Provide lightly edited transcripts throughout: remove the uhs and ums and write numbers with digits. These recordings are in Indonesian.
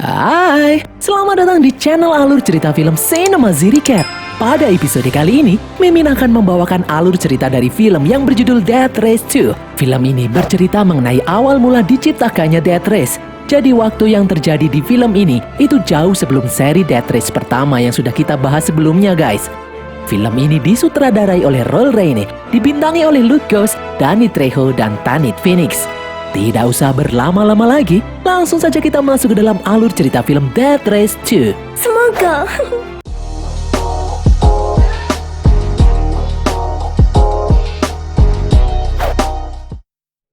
Hai, selamat datang di channel alur cerita film Cinema Recap. Pada episode kali ini, Mimin akan membawakan alur cerita dari film yang berjudul Death Race 2. Film ini bercerita mengenai awal mula diciptakannya Death Race. Jadi waktu yang terjadi di film ini itu jauh sebelum seri Death Race pertama yang sudah kita bahas sebelumnya guys. Film ini disutradarai oleh Roll Raine, dibintangi oleh Luke Goss, Danny Trejo, dan Tanit Phoenix. Tidak usah berlama-lama lagi, langsung saja kita masuk ke dalam alur cerita film Death Race 2. Semoga.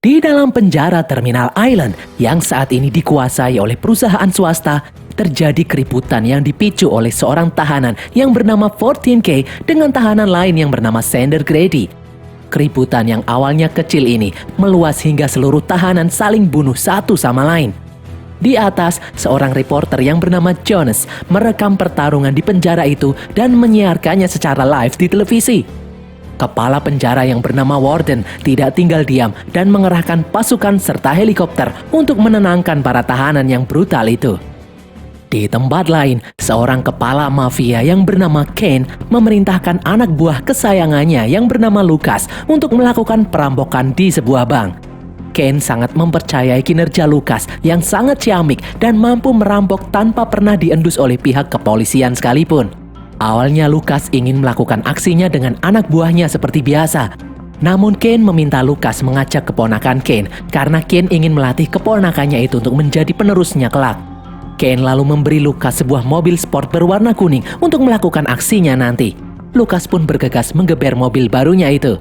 Di dalam penjara Terminal Island yang saat ini dikuasai oleh perusahaan swasta, terjadi keributan yang dipicu oleh seorang tahanan yang bernama 14K dengan tahanan lain yang bernama Sander Grady. Keributan yang awalnya kecil ini meluas hingga seluruh tahanan saling bunuh satu sama lain. Di atas, seorang reporter yang bernama Jonas merekam pertarungan di penjara itu dan menyiarkannya secara live di televisi. Kepala penjara yang bernama Warden tidak tinggal diam dan mengerahkan pasukan serta helikopter untuk menenangkan para tahanan yang brutal itu. Di tempat lain, seorang kepala mafia yang bernama Kane memerintahkan anak buah kesayangannya yang bernama Lucas untuk melakukan perampokan di sebuah bank. Kane sangat mempercayai kinerja Lucas yang sangat ciamik dan mampu merampok tanpa pernah diendus oleh pihak kepolisian sekalipun. Awalnya Lucas ingin melakukan aksinya dengan anak buahnya seperti biasa. Namun Kane meminta Lucas mengajak keponakan Kane karena Kane ingin melatih keponakannya itu untuk menjadi penerusnya kelak. Kane lalu memberi Lucas sebuah mobil sport berwarna kuning untuk melakukan aksinya nanti. Lucas pun bergegas menggeber mobil barunya itu.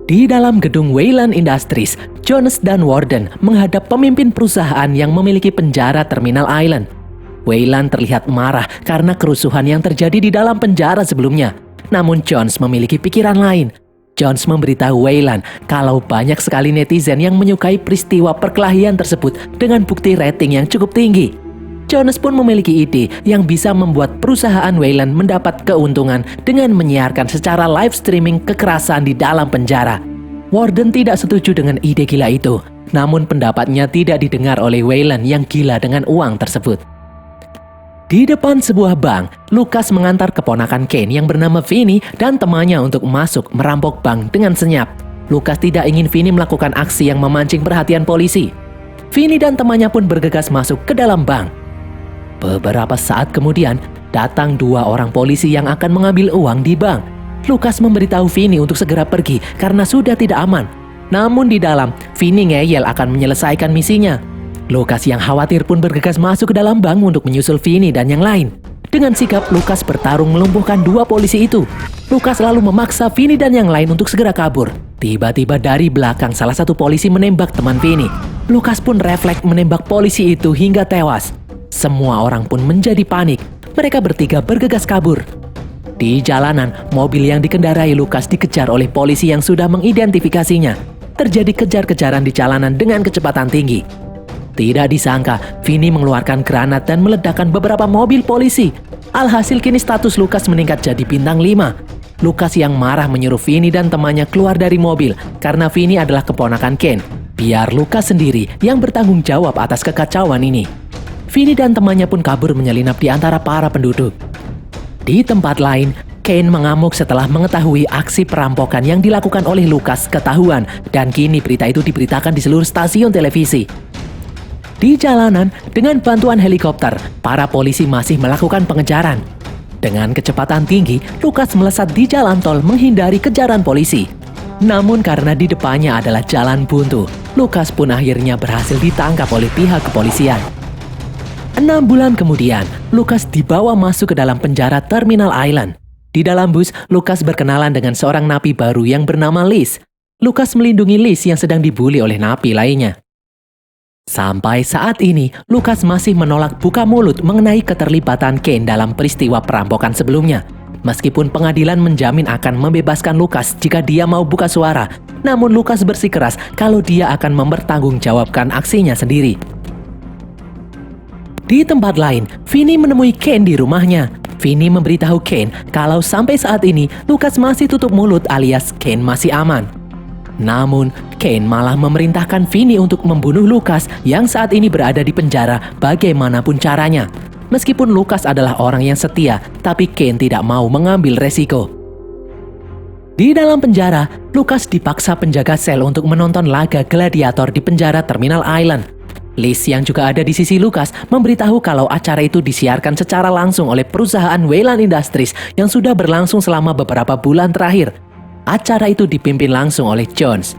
Di dalam gedung Wayland Industries, Jonas dan Warden menghadap pemimpin perusahaan yang memiliki penjara Terminal Island. Wayland terlihat marah karena kerusuhan yang terjadi di dalam penjara sebelumnya. Namun Jones memiliki pikiran lain. Jones memberitahu Wayland kalau banyak sekali netizen yang menyukai peristiwa perkelahian tersebut dengan bukti rating yang cukup tinggi. Jonas pun memiliki ide yang bisa membuat perusahaan Wayland mendapat keuntungan dengan menyiarkan secara live streaming kekerasan di dalam penjara. Warden tidak setuju dengan ide gila itu, namun pendapatnya tidak didengar oleh Wayland yang gila dengan uang tersebut. Di depan sebuah bank, Lucas mengantar keponakan Kane yang bernama Vinny dan temannya untuk masuk merampok bank dengan senyap. Lucas tidak ingin Vinny melakukan aksi yang memancing perhatian polisi. Vinny dan temannya pun bergegas masuk ke dalam bank. Beberapa saat kemudian, datang dua orang polisi yang akan mengambil uang di bank. Lucas memberitahu Vinny untuk segera pergi karena sudah tidak aman. Namun di dalam, Vinny ngeyel akan menyelesaikan misinya. Lucas yang khawatir pun bergegas masuk ke dalam bank untuk menyusul Vinny dan yang lain. Dengan sigap, Lucas bertarung melumpuhkan dua polisi itu. Lucas lalu memaksa Vinny dan yang lain untuk segera kabur. Tiba-tiba dari belakang salah satu polisi menembak teman Vinny. Lucas pun refleks menembak polisi itu hingga tewas. Semua orang pun menjadi panik. Mereka bertiga bergegas kabur. Di jalanan, mobil yang dikendarai Lucas dikejar oleh polisi yang sudah mengidentifikasinya. Terjadi kejar-kejaran di jalanan dengan kecepatan tinggi. Tidak disangka, Vinny mengeluarkan granat dan meledakkan beberapa mobil polisi. Alhasil kini status Lucas meningkat jadi bintang 5. Lucas yang marah menyuruh Vinny dan temannya keluar dari mobil karena Vinny adalah keponakan Kane. Biar Lucas sendiri yang bertanggung jawab atas kekacauan ini. Vinny dan temannya pun kabur menyelinap di antara para penduduk. Di tempat lain, Kane mengamuk setelah mengetahui aksi perampokan yang dilakukan oleh Lucas ketahuan dan kini berita itu diberitakan di seluruh stasiun televisi. Di jalanan, dengan bantuan helikopter, para polisi masih melakukan pengejaran. Dengan kecepatan tinggi, Lucas melesat di jalan tol menghindari kejaran polisi. Namun karena di depannya adalah jalan buntu, Lucas pun akhirnya berhasil ditangkap oleh pihak kepolisian. 6 bulan kemudian, Lucas dibawa masuk ke dalam penjara Terminal Island. Di dalam bus, Lucas berkenalan dengan seorang napi baru yang bernama Liz. Lucas melindungi Liz yang sedang dibully oleh napi lainnya. Sampai saat ini, Lucas masih menolak buka mulut mengenai keterlibatan Kane dalam peristiwa perampokan sebelumnya. Meskipun pengadilan menjamin akan membebaskan Lucas jika dia mau buka suara, namun Lucas bersikeras kalau dia akan mempertanggungjawabkan aksinya sendiri. Di tempat lain, Vinny menemui Kane di rumahnya. Vinny memberitahu Kane kalau sampai saat ini Lucas masih tutup mulut alias Kane masih aman. Namun, Kane malah memerintahkan Vinny untuk membunuh Lucas yang saat ini berada di penjara bagaimanapun caranya. Meskipun Lucas adalah orang yang setia, tapi Kane tidak mau mengambil resiko. Di dalam penjara, Lucas dipaksa penjaga sel untuk menonton laga gladiator di penjara Terminal Island. Liz yang juga ada di sisi Lucas memberitahu kalau acara itu disiarkan secara langsung oleh perusahaan Wayland Industries yang sudah berlangsung selama beberapa bulan terakhir. Acara itu dipimpin langsung oleh Jones.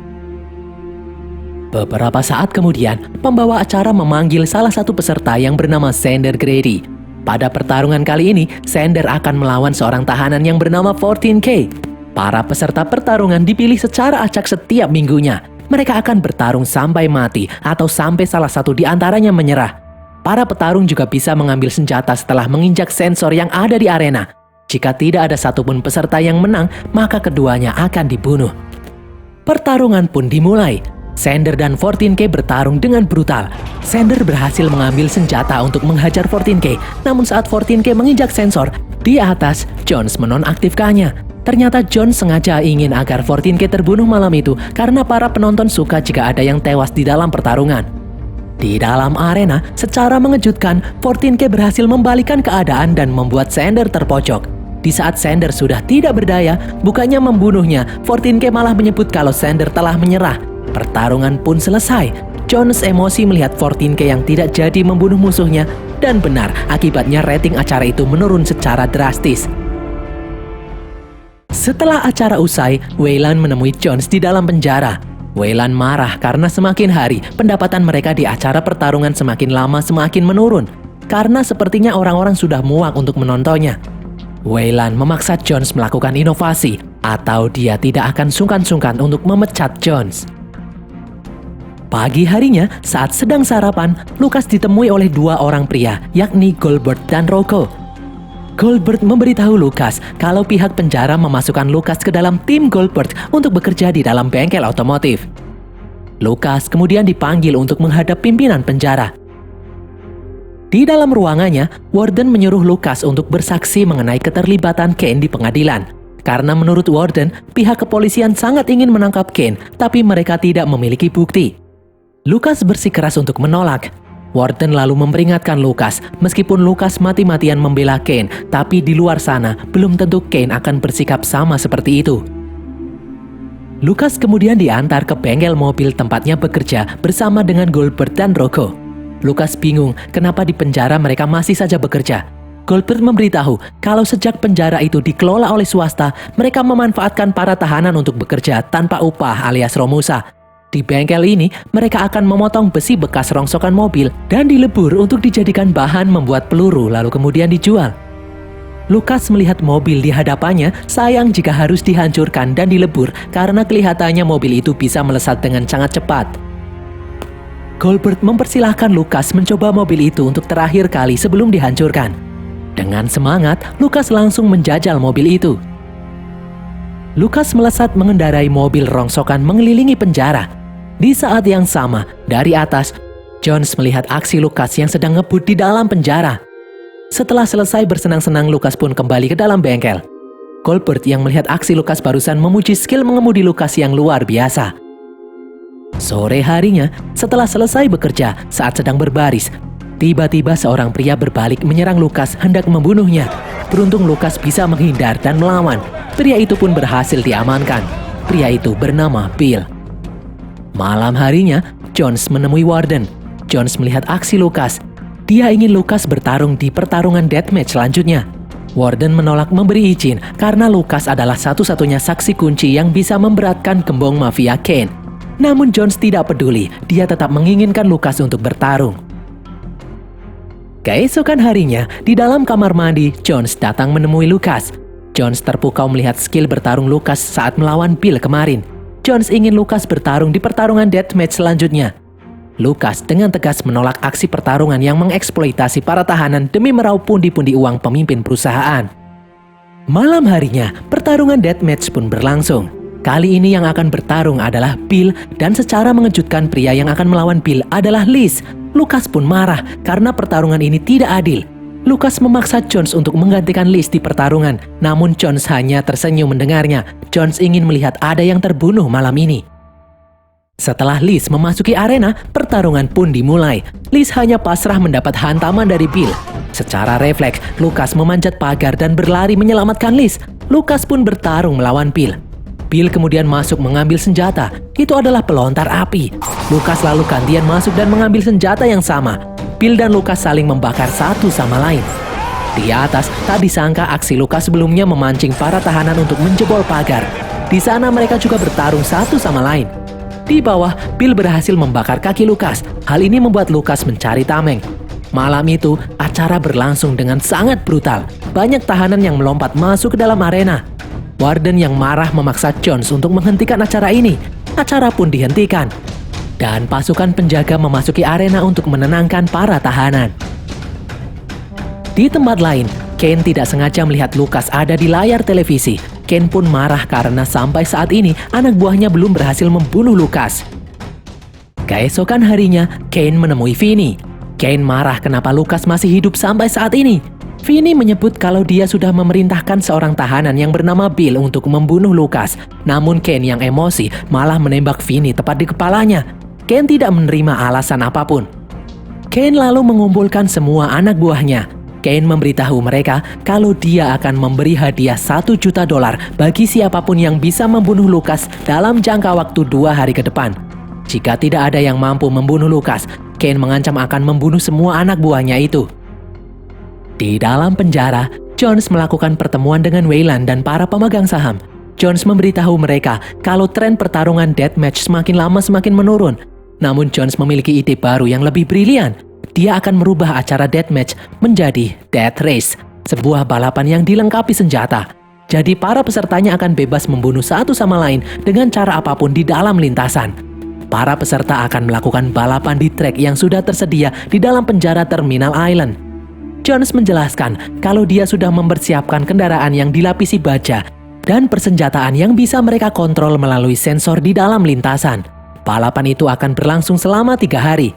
Beberapa saat kemudian, pembawa acara memanggil salah satu peserta yang bernama Xander Grady. Pada pertarungan kali ini, Xander akan melawan seorang tahanan yang bernama 14K. Para peserta pertarungan dipilih secara acak setiap minggunya. Mereka akan bertarung sampai mati atau sampai salah satu di antaranya menyerah. Para petarung juga bisa mengambil senjata setelah menginjak sensor yang ada di arena. Jika tidak ada satupun peserta yang menang, maka keduanya akan dibunuh. Pertarungan pun dimulai. Xander dan 14K bertarung dengan brutal. Xander berhasil mengambil senjata untuk menghajar 14K, namun saat 14K menginjak sensor, di atas Jones menonaktifkannya. Ternyata Jones sengaja ingin agar 14K terbunuh malam itu karena para penonton suka jika ada yang tewas di dalam pertarungan. Di dalam arena, secara mengejutkan, 14K berhasil membalikan keadaan dan membuat Xander terpojok. Di saat Xander sudah tidak berdaya, bukannya membunuhnya, 14K malah menyebut kalau Xander telah menyerah. Pertarungan pun selesai. Jones emosi melihat 14K yang tidak jadi membunuh musuhnya, dan benar, akibatnya rating acara itu menurun secara drastis. Setelah acara usai, Wayland menemui Jones di dalam penjara. Wayland marah karena semakin hari, pendapatan mereka di acara pertarungan semakin lama semakin menurun. Karena sepertinya orang-orang sudah muak untuk menontonnya. Wayland memaksa Jones melakukan inovasi, atau dia tidak akan sungkan-sungkan untuk memecat Jones. Pagi harinya, saat sedang sarapan, Lucas ditemui oleh dua orang pria, yakni Goldberg dan Rocco. Goldberg memberitahu Lucas kalau pihak penjara memasukkan Lucas ke dalam tim Goldberg untuk bekerja di dalam bengkel otomotif. Lucas kemudian dipanggil untuk menghadap pimpinan penjara. Di dalam ruangannya, Warden menyuruh Lucas untuk bersaksi mengenai keterlibatan Kane di pengadilan. Karena menurut Warden, pihak kepolisian sangat ingin menangkap Kane, tapi mereka tidak memiliki bukti. Lucas bersikeras untuk menolak. Warden lalu memperingatkan Lucas, meskipun Lucas mati-matian membela Kane, tapi di luar sana belum tentu Kane akan bersikap sama seperti itu. Lucas kemudian diantar ke bengkel mobil tempatnya bekerja bersama dengan Goldberg dan Rocco. Lucas bingung kenapa di penjara mereka masih saja bekerja. Goldberg memberitahu kalau sejak penjara itu dikelola oleh swasta, mereka memanfaatkan para tahanan untuk bekerja tanpa upah alias romusa. Di bengkel ini, mereka akan memotong besi bekas rongsokan mobil dan dilebur untuk dijadikan bahan membuat peluru lalu kemudian dijual. Lucas melihat mobil di hadapannya, sayang jika harus dihancurkan dan dilebur karena kelihatannya mobil itu bisa melesat dengan sangat cepat. Goldberg mempersilahkan Lucas mencoba mobil itu untuk terakhir kali sebelum dihancurkan. Dengan semangat, Lucas langsung menjajal mobil itu. Lucas melesat mengendarai mobil rongsokan mengelilingi penjara. Di saat yang sama, dari atas, Jones melihat aksi Lucas yang sedang ngebut di dalam penjara. Setelah selesai bersenang-senang, Lucas pun kembali ke dalam bengkel. Goldberg yang melihat aksi Lucas barusan memuji skill mengemudi Lucas yang luar biasa. Sore harinya, setelah selesai bekerja saat sedang berbaris, tiba-tiba seorang pria berbalik menyerang Lucas hendak membunuhnya. Beruntung Lucas bisa menghindar dan melawan. Pria itu pun berhasil diamankan. Pria itu bernama Bill. Malam harinya, Jones menemui Warden. Jones melihat aksi Lucas. Dia ingin Lucas bertarung di pertarungan deathmatch selanjutnya. Warden menolak memberi izin karena Lucas adalah satu-satunya saksi kunci yang bisa memberatkan gembong mafia Kane. Namun Jones tidak peduli, dia tetap menginginkan Lucas untuk bertarung. Keesokan harinya, di dalam kamar mandi, Jones datang menemui Lucas. Jones terpukau melihat skill bertarung Lucas saat melawan Bill kemarin. Jones ingin Lucas bertarung di pertarungan deathmatch selanjutnya. Lucas dengan tegas menolak aksi pertarungan yang mengeksploitasi para tahanan demi meraup pundi-pundi uang pemimpin perusahaan. Malam harinya, pertarungan deathmatch pun berlangsung. Kali ini yang akan bertarung adalah Bill dan secara mengejutkan pria yang akan melawan Bill adalah Liz. Lucas pun marah karena pertarungan ini tidak adil. Lucas memaksa Jones untuk menggantikan Liz di pertarungan, namun Jones hanya tersenyum mendengarnya. Jones ingin melihat ada yang terbunuh malam ini. Setelah Liz memasuki arena, pertarungan pun dimulai. Liz hanya pasrah mendapat hantaman dari Bill. Secara refleks, Lucas memanjat pagar dan berlari menyelamatkan Liz. Lucas pun bertarung melawan Bill. Bill kemudian masuk mengambil senjata. Itu adalah pelontar api. Lucas lalu gantian masuk dan mengambil senjata yang sama. Bill dan Lucas saling membakar satu sama lain. Di atas, tak disangka aksi Lucas sebelumnya memancing para tahanan untuk menjebol pagar. Di sana mereka juga bertarung satu sama lain. Di bawah, Bill berhasil membakar kaki Lucas. Hal ini membuat Lucas mencari tameng. Malam itu, acara berlangsung dengan sangat brutal. Banyak tahanan yang melompat masuk ke dalam arena. Warden yang marah memaksa Jones untuk menghentikan acara ini. Acara pun dihentikan. Dan pasukan penjaga memasuki arena untuk menenangkan para tahanan. Di tempat lain, Kane tidak sengaja melihat Lucas ada di layar televisi. Kane pun marah karena sampai saat ini anak buahnya belum berhasil membunuh Lucas. Keesokan harinya, Kane menemui Vinny. Kane marah kenapa Lucas masih hidup sampai saat ini. Vinny menyebut kalau dia sudah memerintahkan seorang tahanan yang bernama Bill untuk membunuh Lucas. Namun Kane yang emosi malah menembak Vinny tepat di kepalanya. Kane tidak menerima alasan apapun. Kane lalu mengumpulkan semua anak buahnya. Kane memberitahu mereka kalau dia akan memberi hadiah $1 juta bagi siapapun yang bisa membunuh Lucas dalam jangka waktu 2 hari ke depan. Jika tidak ada yang mampu membunuh Lucas, Kane mengancam akan membunuh semua anak buahnya itu. Di dalam penjara, Jones melakukan pertemuan dengan Wayland dan para pemegang saham. Jones memberitahu mereka kalau tren pertarungan deathmatch semakin lama semakin menurun. Namun Jones memiliki ide baru yang lebih brilian. Dia akan merubah acara deathmatch menjadi Death Race, sebuah balapan yang dilengkapi senjata. Jadi para pesertanya akan bebas membunuh satu sama lain dengan cara apapun di dalam lintasan. Para peserta akan melakukan balapan di trek yang sudah tersedia di dalam penjara Terminal Island. Jones menjelaskan kalau dia sudah mempersiapkan kendaraan yang dilapisi baja dan persenjataan yang bisa mereka kontrol melalui sensor di dalam lintasan. Balapan itu akan berlangsung selama 3 hari.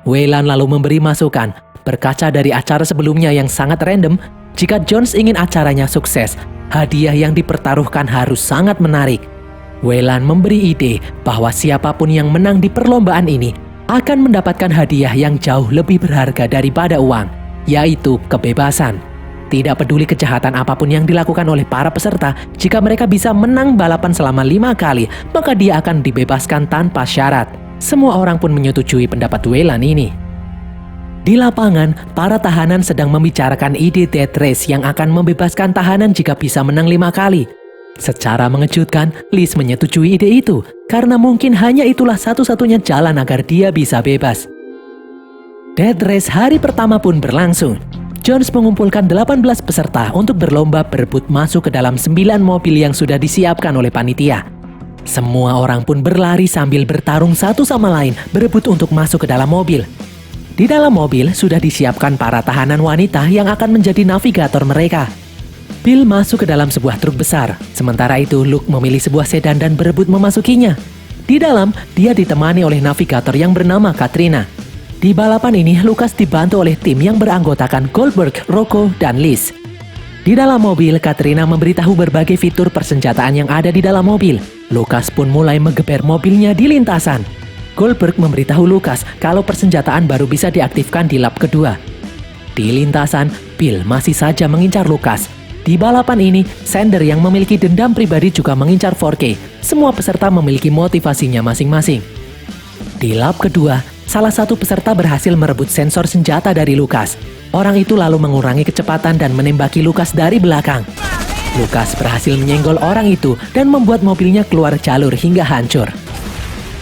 Wayland lalu memberi masukan, berkaca dari acara sebelumnya yang sangat random, jika Jones ingin acaranya sukses, hadiah yang dipertaruhkan harus sangat menarik. Wayland memberi ide bahwa siapapun yang menang di perlombaan ini akan mendapatkan hadiah yang jauh lebih berharga daripada uang, yaitu kebebasan. Tidak peduli kejahatan apapun yang dilakukan oleh para peserta, jika mereka bisa menang balapan selama 5 kali, maka dia akan dibebaskan tanpa syarat. Semua orang pun menyetujui pendapat Wayland ini. Di lapangan, para tahanan sedang membicarakan ide Death Race yang akan membebaskan tahanan jika bisa menang 5 kali. Secara mengejutkan, Liz menyetujui ide itu, karena mungkin hanya itulah satu-satunya jalan agar dia bisa bebas. Death Race hari pertama pun berlangsung. Jones mengumpulkan 18 peserta untuk berlomba berebut masuk ke dalam 9 mobil yang sudah disiapkan oleh panitia. Semua orang pun berlari sambil bertarung satu sama lain berebut untuk masuk ke dalam mobil. Di dalam mobil sudah disiapkan para tahanan wanita yang akan menjadi navigator mereka. Bill masuk ke dalam sebuah truk besar, sementara itu Luke memilih sebuah sedan dan berebut memasukinya. Di dalam, dia ditemani oleh navigator yang bernama Katrina. Di balapan ini, Lucas dibantu oleh tim yang beranggotakan Goldberg, Rocco, dan Liz. Di dalam mobil, Katrina memberitahu berbagai fitur persenjataan yang ada di dalam mobil. Lucas pun mulai menggeber mobilnya di lintasan. Goldberg memberitahu Lucas kalau persenjataan baru bisa diaktifkan di lap kedua. Di lintasan, Bill masih saja mengincar Lucas. Di balapan ini, Sander yang memiliki dendam pribadi juga mengincar 4K. Semua peserta memiliki motivasinya masing-masing. Di lap kedua, salah satu peserta berhasil merebut sensor senjata dari Lucas. Orang itu lalu mengurangi kecepatan dan menembaki Lucas dari belakang. Lucas berhasil menyenggol orang itu dan membuat mobilnya keluar jalur hingga hancur.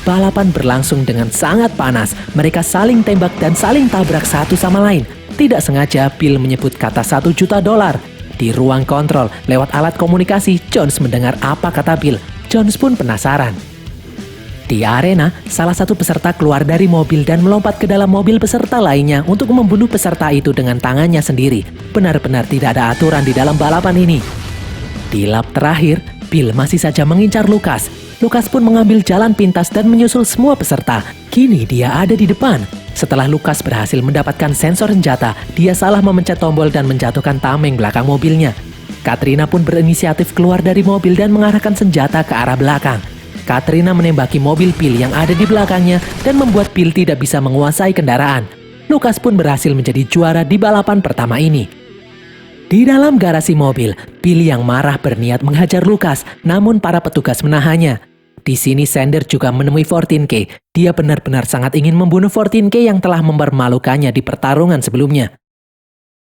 Balapan berlangsung dengan sangat panas. Mereka saling tembak dan saling tabrak satu sama lain. Tidak sengaja, Bill menyebut kata $1 juta. Di ruang kontrol, lewat alat komunikasi, Jones mendengar apa kata Bill. Jones pun penasaran. Di arena, salah satu peserta keluar dari mobil dan melompat ke dalam mobil peserta lainnya untuk membunuh peserta itu dengan tangannya sendiri. Benar-benar tidak ada aturan di dalam balapan ini. Di lap terakhir, Bill masih saja mengincar Lucas. Lucas pun mengambil jalan pintas dan menyusul semua peserta. Kini dia ada di depan. Setelah Lucas berhasil mendapatkan sensor senjata, dia salah memencet tombol dan menjatuhkan tameng belakang mobilnya. Katrina pun berinisiatif keluar dari mobil dan mengarahkan senjata ke arah belakang. Katrina menembaki mobil Bill yang ada di belakangnya dan membuat Bill tidak bisa menguasai kendaraan. Lucas pun berhasil menjadi juara di balapan pertama ini. Di dalam garasi mobil, Bill yang marah berniat menghajar Lucas, namun para petugas menahannya. Di sini Sander juga menemui 14K. Dia benar-benar sangat ingin membunuh 14K yang telah mempermalukannya di pertarungan sebelumnya.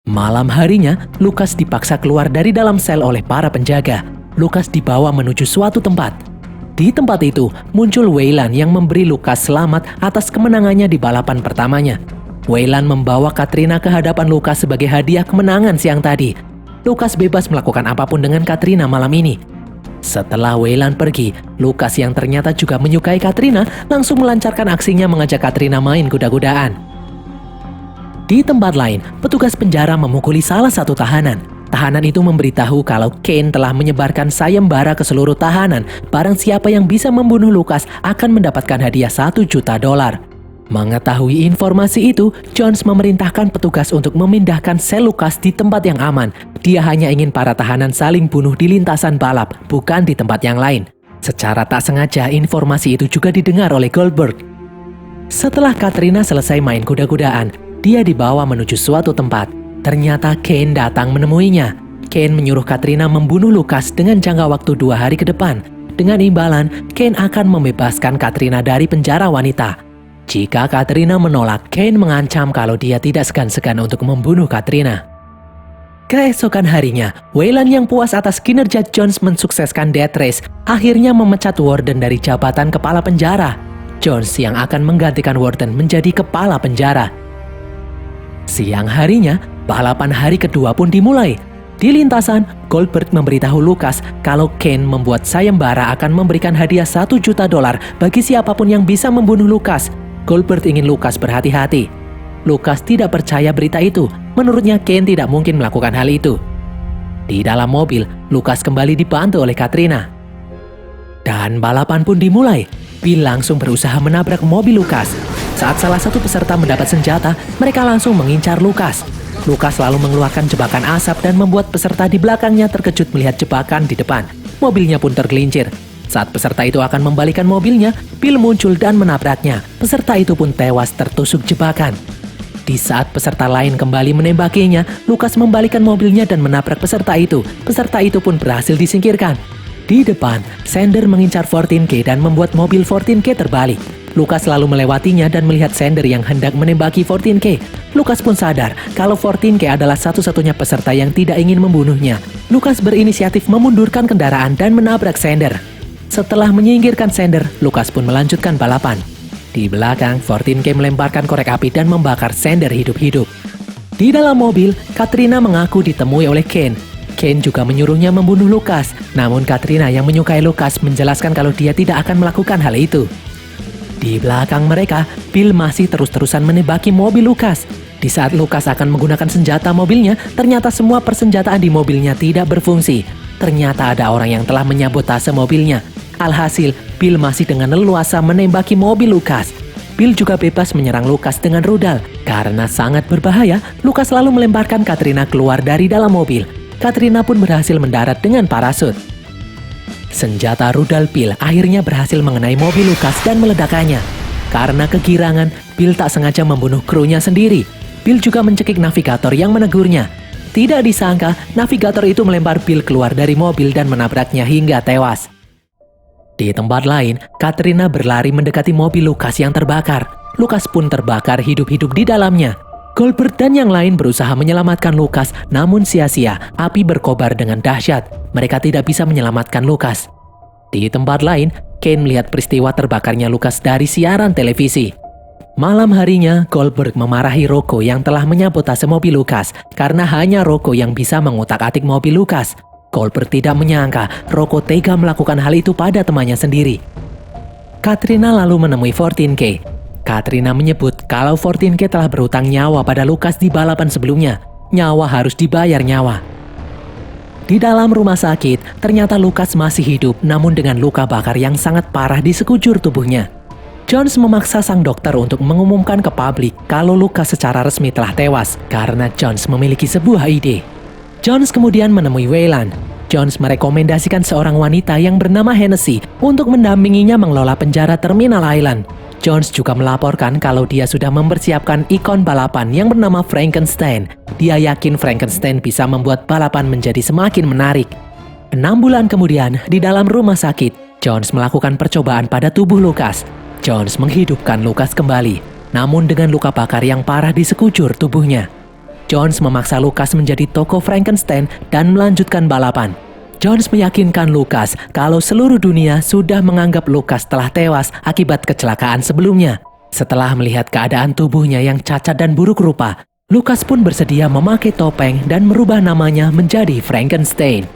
Malam harinya, Lucas dipaksa keluar dari dalam sel oleh para penjaga. Lucas dibawa menuju suatu tempat. Di tempat itu, muncul Wayland yang memberi Lucas selamat atas kemenangannya di balapan pertamanya. Wayland membawa Katrina ke hadapan Lucas sebagai hadiah kemenangan siang tadi. Lucas bebas melakukan apapun dengan Katrina malam ini. Setelah Wayland pergi, Lucas yang ternyata juga menyukai Katrina langsung melancarkan aksinya mengajak Katrina main kuda-kudaan. Di tempat lain, petugas penjara memukuli salah satu tahanan. Tahanan itu memberitahu kalau Kane telah menyebarkan sayembara ke seluruh tahanan. Barang siapa yang bisa membunuh Lucas akan mendapatkan hadiah $1 juta. Mengetahui informasi itu, Jones memerintahkan petugas untuk memindahkan sel Lucas di tempat yang aman. Dia hanya ingin para tahanan saling bunuh di lintasan balap, bukan di tempat yang lain. Secara tak sengaja, informasi itu juga didengar oleh Goldberg. Setelah Katrina selesai main kuda-kudaan, dia dibawa menuju suatu tempat. Ternyata Kane datang menemuinya. Kane menyuruh Katrina membunuh Lucas dengan jangka waktu 2 hari ke depan. Dengan imbalan, Kane akan membebaskan Katrina dari penjara wanita. Jika Katrina menolak, Kane mengancam kalau dia tidak segan-segan untuk membunuh Katrina. Keesokan harinya, Wayland yang puas atas kinerja Jones mensukseskan death race, akhirnya memecat Warden dari jabatan kepala penjara. Jones yang akan menggantikan Warden menjadi kepala penjara. Siang harinya, balapan hari kedua pun dimulai. Di lintasan, Goldberg memberitahu Lucas kalau Kane membuat sayembara akan memberikan hadiah $1 juta bagi siapapun yang bisa membunuh Lucas. Goldberg ingin Lucas berhati-hati. Lucas tidak percaya berita itu. Menurutnya Kane tidak mungkin melakukan hal itu. Di dalam mobil, Lucas kembali dibantu oleh Katrina. Dan balapan pun dimulai. Bill langsung berusaha menabrak mobil Lucas. Saat salah satu peserta mendapat senjata, mereka langsung mengincar Lucas. Lucas lalu mengeluarkan jebakan asap dan membuat peserta di belakangnya terkejut melihat jebakan di depan. Mobilnya pun tergelincir. Saat peserta itu akan membalikan mobilnya, Bill muncul dan menabraknya. Peserta itu pun tewas tertusuk jebakan. Di saat peserta lain kembali menembakinya, Lucas membalikan mobilnya dan menabrak peserta itu. Peserta itu pun berhasil disingkirkan. Di depan, Sander mengincar 14K dan membuat mobil 14K terbalik. Lucas lalu melewatinya dan melihat Sander yang hendak menembaki 14K. Lucas pun sadar kalau 14K adalah satu-satunya peserta yang tidak ingin membunuhnya. Lucas berinisiatif memundurkan kendaraan dan menabrak Sander. Setelah menyingkirkan Sander, Lucas pun melanjutkan balapan. Di belakang, 14K melemparkan korek api dan membakar Sander hidup-hidup. Di dalam mobil, Katrina mengaku ditemui oleh Kane. Kane juga menyuruhnya membunuh Lucas, namun Katrina yang menyukai Lucas menjelaskan kalau dia tidak akan melakukan hal itu. Di belakang mereka, Bill masih terus-terusan menembaki mobil Lucas. Di saat Lucas akan menggunakan senjata mobilnya, ternyata semua persenjataan di mobilnya tidak berfungsi. Ternyata ada orang yang telah menyabotase mobilnya. Alhasil, Bill masih dengan leluasa menembaki mobil Lucas. Bill juga bebas menyerang Lucas dengan rudal. Karena sangat berbahaya, Lucas lalu melemparkan Katrina keluar dari dalam mobil. Katrina pun berhasil mendarat dengan parasut. Senjata rudal Bill akhirnya berhasil mengenai mobil Lucas dan meledakkannya. Karena kegirangan, Bill tak sengaja membunuh krunya sendiri. Bill juga mencekik navigator yang menegurnya. Tidak disangka, navigator itu melempar Bill keluar dari mobil dan menabraknya hingga tewas. Di tempat lain, Katrina berlari mendekati mobil Lucas yang terbakar. Lucas pun terbakar hidup-hidup di dalamnya. Goldberg dan yang lain berusaha menyelamatkan Lucas, namun sia-sia, api berkobar dengan dahsyat. Mereka tidak bisa menyelamatkan Lucas. Di tempat lain, Kane melihat peristiwa terbakarnya Lucas dari siaran televisi. Malam harinya, Goldberg memarahi Rocco yang telah menyabotase mobil Lucas karena hanya Rocco yang bisa mengutak-atik mobil Lucas. Goldberg tidak menyangka Rocco tega melakukan hal itu pada temannya sendiri. Katrina lalu menemui 14K. Katrina menyebut kalau 14K telah berhutang nyawa pada Lucas di balapan sebelumnya. Nyawa harus dibayar nyawa. Di dalam rumah sakit, ternyata Lucas masih hidup namun dengan luka bakar yang sangat parah di sekujur tubuhnya. Jones memaksa sang dokter untuk mengumumkan ke publik kalau Lucas secara resmi telah tewas karena Jones memiliki sebuah ide. Jones kemudian menemui Wayland. Jones merekomendasikan seorang wanita yang bernama Hennessy untuk mendampinginya mengelola penjara Terminal Island. Jones juga melaporkan kalau dia sudah mempersiapkan ikon balapan yang bernama Frankenstein. Dia yakin Frankenstein bisa membuat balapan menjadi semakin menarik. 6 bulan kemudian, di dalam rumah sakit, Jones melakukan percobaan pada tubuh Lucas. Jones menghidupkan Lucas kembali, namun dengan luka bakar yang parah di sekujur tubuhnya. Jones memaksa Lucas menjadi tokoh Frankenstein dan melanjutkan balapan. Jones meyakinkan Lucas kalau seluruh dunia sudah menganggap Lucas telah tewas akibat kecelakaan sebelumnya. Setelah melihat keadaan tubuhnya yang cacat dan buruk rupa, Lucas pun bersedia memakai topeng dan merubah namanya menjadi Frankenstein.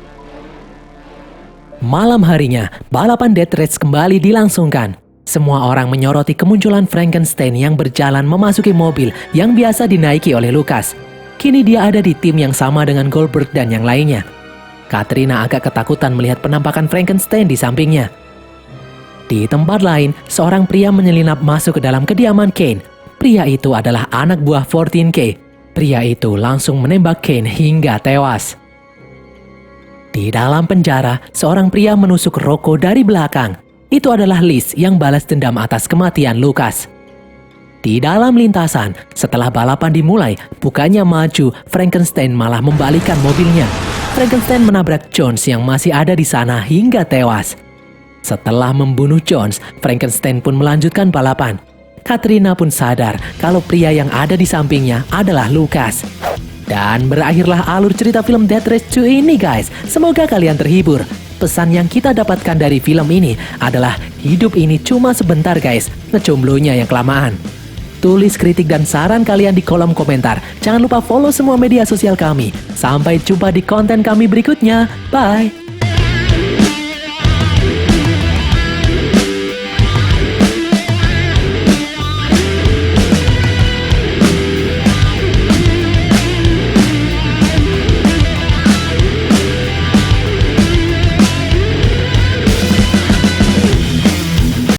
Malam harinya, balapan Death Race kembali dilangsungkan. Semua orang menyoroti kemunculan Frankenstein yang berjalan memasuki mobil yang biasa dinaiki oleh Lucas. Kini dia ada di tim yang sama dengan Goldberg dan yang lainnya. Katrina agak ketakutan melihat penampakan Frankenstein di sampingnya. Di tempat lain, seorang pria menyelinap masuk ke dalam kediaman Kane. Pria itu adalah anak buah 14K. Pria itu langsung menembak Kane hingga tewas. Di dalam penjara, seorang pria menusuk Rocco dari belakang. Itu adalah Liz yang balas dendam atas kematian Lucas. Di dalam lintasan, setelah balapan dimulai, bukannya maju, Frankenstein malah membalikkan mobilnya. Frankenstein menabrak Jones yang masih ada di sana hingga tewas. Setelah membunuh Jones, Frankenstein pun melanjutkan balapan. Katrina pun sadar kalau pria yang ada di sampingnya adalah Lucas. Dan berakhirlah alur cerita film Death Race 2 ini guys. Semoga kalian terhibur. Pesan yang kita dapatkan dari film ini adalah hidup ini cuma sebentar guys, ngejomblonya yang kelamaan. Tulis kritik dan saran kalian di kolom komentar. Jangan lupa follow semua media sosial kami. Sampai jumpa di konten kami berikutnya. Bye!